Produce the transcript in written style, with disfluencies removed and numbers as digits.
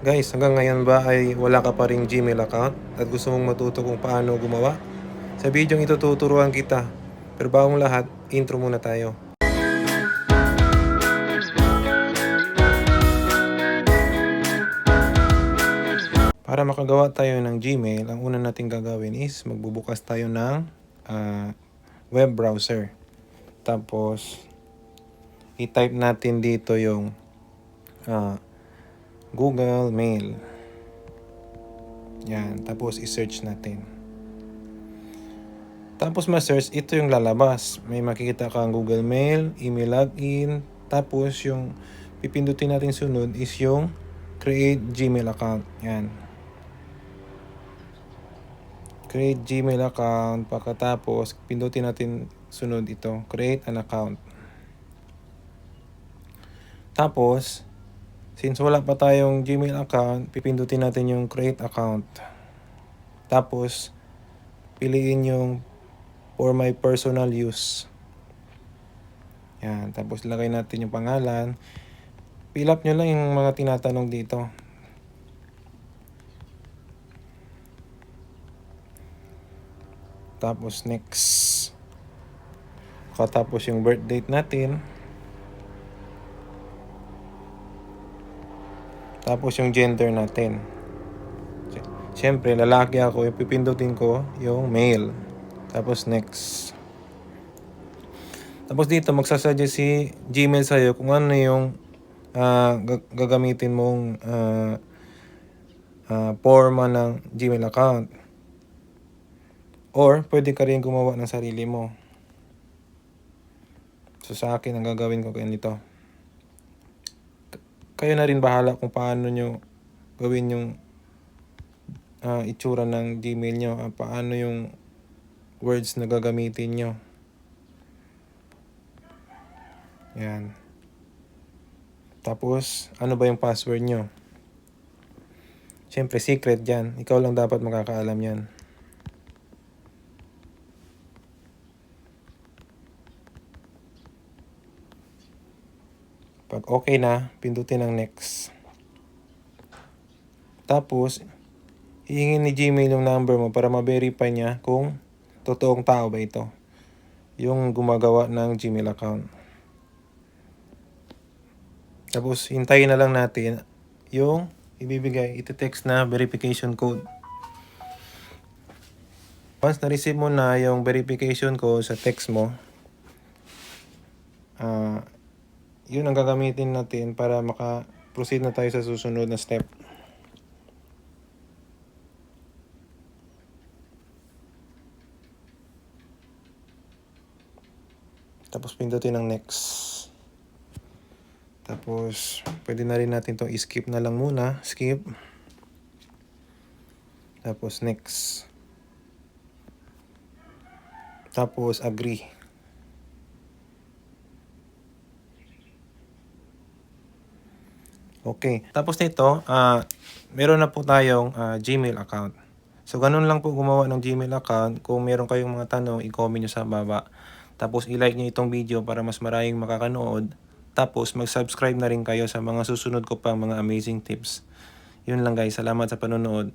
Guys, hanggang ngayon ba ay wala ka pa ring Gmail account at gusto mong matuto kung paano gumawa? Sa videong ito tuturuan kita. Pero bagong lahat, intro muna tayo. Para makagawa tayo ng Gmail, ang una nating gagawin is magbubukas tayo ng web browser. Tapos, i-type natin dito yung Google Mail. Yan. Tapos, i-search natin. Tapos, ma-search, ito yung lalabas. May makikita kang Google Mail, email login. Tapos, yung pipindutin natin sunod is yung create Gmail account. Yan. Create Gmail account. Pagkatapos, pindutin natin sunod ito. Create an account. Tapos, since wala pa tayong Gmail account, pipindutin natin yung create account. Tapos, piliin yung for my personal use. Yan. Tapos, lagay natin yung pangalan. Fill up nyo lang yung mga tinatanong dito. Tapos, next. Tapos, yung birth date natin. Tapos yung gender natin. Siyempre, lalaki ako, ipipindutin ko yung male. Tapos next. Tapos dito, magsasuggest si Gmail sa'yo kung ano yung gagamitin mong forma ng Gmail account. Or, pwede ka rin gumawa ng sarili mo. So, sa akin, ang gagawin ko ganito. Kayo na rin bahala kung paano nyo gawin yung itsura ng Gmail nyo. Paano yung words na gagamitin nyo. Yan. Tapos, ano ba yung password nyo? Siyempre, secret yan. Ikaw lang dapat makakaalam yan. Pag okay na, pindutin ang next. Tapos, hihingin ni Gmail yung number mo para ma-verify niya kung totoong tao ba ito. Yung gumagawa ng Gmail account. Tapos, hintayin na lang natin yung ibibigay, iti-text na verification code. Once na-receive mo na yung verification code sa text mo, yun ang gagamitin natin para maka-proceed na tayo sa susunod na step. Tapos pindutin ang next. Tapos pwede na rin natin itong skip na lang muna. Skip. Tapos next. Tapos agree. Okay. Tapos nito, meron na po tayong Gmail account. So, ganun lang po gumawa ng Gmail account. Kung meron kayong mga tanong, i-comment nyo sa baba. Tapos, i-like nyo itong video para mas maraming makakanood. Tapos, mag-subscribe na rin kayo sa mga susunod ko pang mga amazing tips. Yun lang guys. Salamat sa panonood.